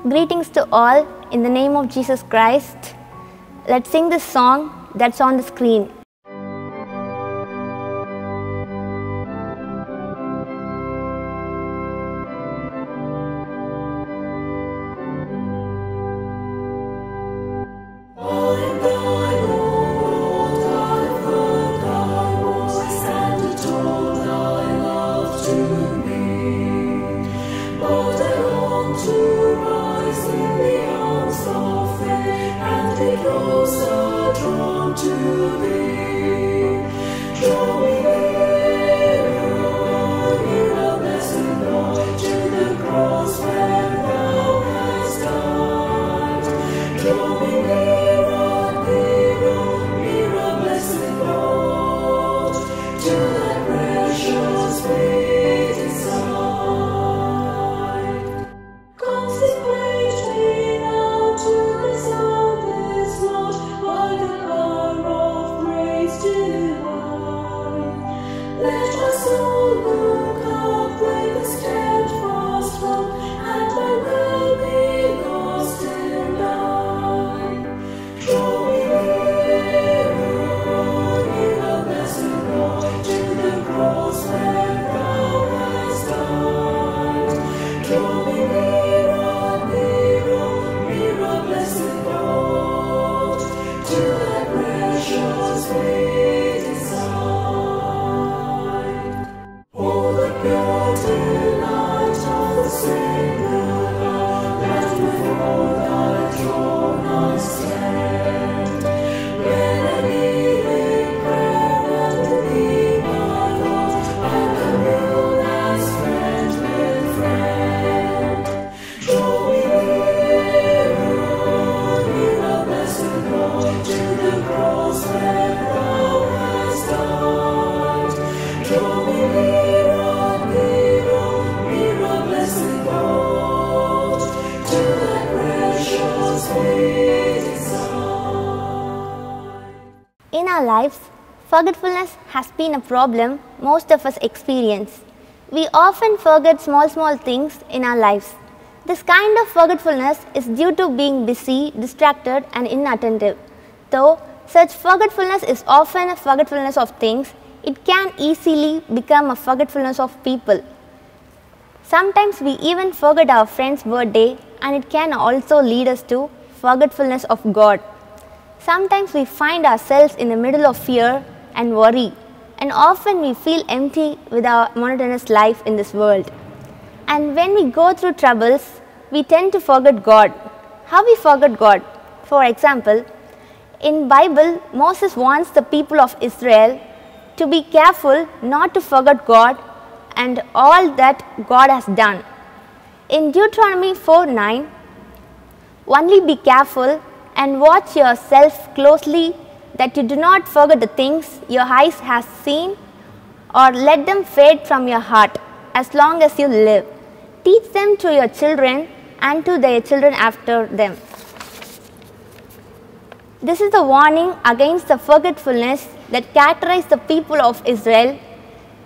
Greetings to all in the name of Jesus Christ. Let's sing this song that's on the screen. In our lives, forgetfulness has been a problem most of us experience. We often forget small things in our lives. This kind of forgetfulness is due to being busy, distracted and inattentive. Though such forgetfulness is often a forgetfulness of things, it can easily become a forgetfulness of people. Sometimes we even forget our friend's birthday, and it can also lead us to forgetfulness of God. Sometimes we find ourselves in the middle of fear and worry, and often we feel empty with our monotonous life in this world. And when we go through troubles, we tend to forget God. How we forget God? For example, in Bible, Moses warns the people of Israel to be careful not to forget God and all that God has done. In Deuteronomy 4:9, only be careful and watch yourself closely that you do not forget the things your eyes has seen or let them fade from your heart as long as you live. Teach them to your children and to their children after them. This is the warning against the forgetfulness that characterized the people of Israel.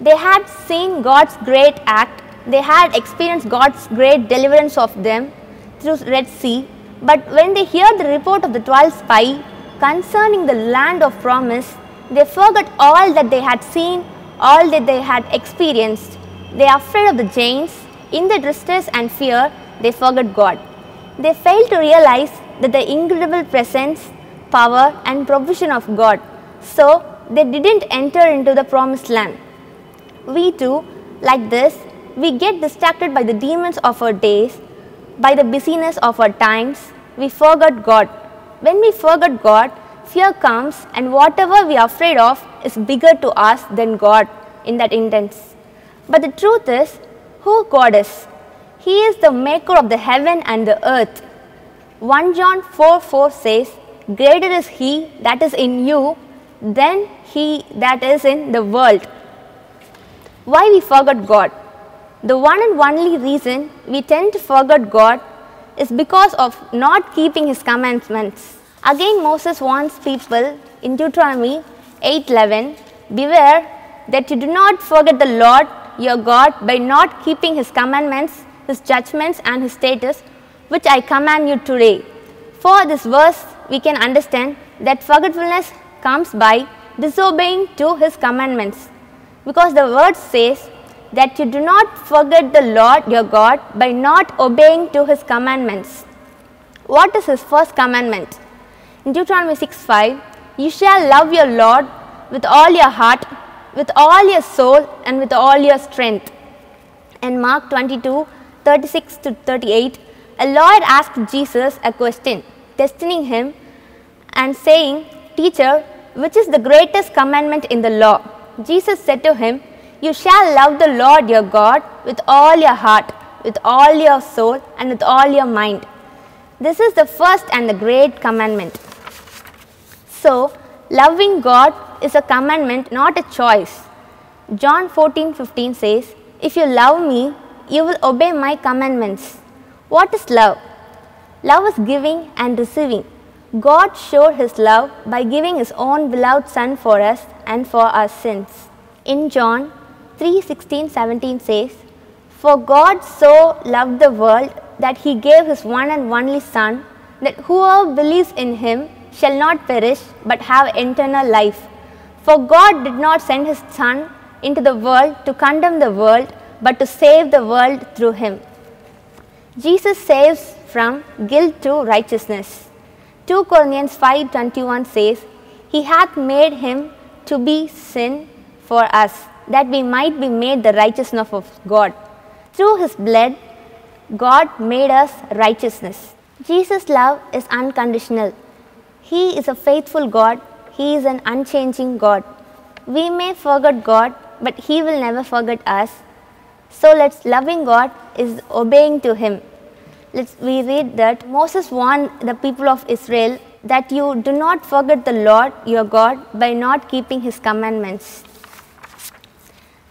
They had seen God's great act, they had experienced God's great deliverance of them through Red Sea. But when they hear the report of the 12th spy concerning the land of promise, they forgot all that they had seen, all that they had experienced. They are afraid of the giants. In their distress and fear, they forgot God. They failed to realize that the incredible presence, power and provision of God. So they didn't enter into the promised land. We too, like this, we get distracted by the demons of our days, by the busyness of our times. We forgot God. When we forget God, fear comes, and whatever we are afraid of is bigger to us than God in that instance. But the truth is, who God is. He is the maker of the heaven and the earth. 1 John 4:4 says, greater is He that is in you than he that is in the world. Why we forgot God? The one and only reason we tend to forget God is because of not keeping His commandments. Again, Moses warns people in Deuteronomy 8:11, beware that you do not forget the Lord your God by not keeping His commandments, His judgments and His statutes, which I command you today. For this verse, we can understand that forgetfulness comes by disobeying to his commandments. Because the word says that you do not forget the Lord your God by not obeying to his commandments. What is his first commandment? In Deuteronomy 6:5, you shall love your Lord with all your heart, with all your soul, and with all your strength. And Mark 22:36-38, a lawyer asked Jesus a question, testing him and saying, Teacher, which is the greatest commandment in the law? Jesus said to him, you shall love the Lord your God with all your heart, with all your soul, and with all your mind. This is the first and the great commandment. So, loving God is a commandment, not a choice. John 14:15 says, if you love me, you will obey my commandments. What is love? Love is giving and receiving. God showed his love by giving his own beloved Son for us and for our sins. In John 3:16-17 says, for God so loved the world that he gave his one and only Son, that whoever believes in him shall not perish but have eternal life. For God did not send his Son into the world to condemn the world, but to save the world through him. Jesus saves from guilt to righteousness. 2 Corinthians 5:21 says, he hath made him to be sin for us, that we might be made the righteousness of God. Through his blood, God made us righteousness. Jesus' love is unconditional. He is a faithful God. He is an unchanging God. We may forget God, but he will never forget us. So loving God is obeying to him. We read that Moses warned the people of Israel that you do not forget the Lord your God by not keeping his commandments.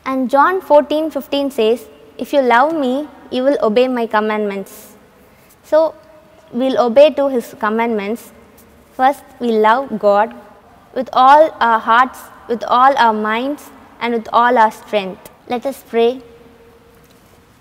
And John 14:15 says, if you love me, you will obey my commandments. So, we'll obey to his commandments. First, we love God with all our hearts, with all our minds, and with all our strength. Let us pray.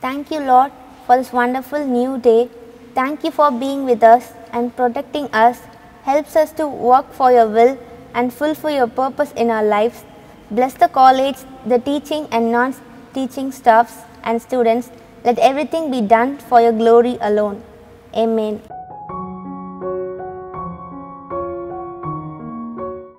Thank you, Lord, for this wonderful new day. Thank you for being with us and protecting us. Helps us to work for your will and fulfill your purpose in our lives. Bless the college, the teaching and non-teaching staffs and students. Let everything be done for your glory alone. Amen.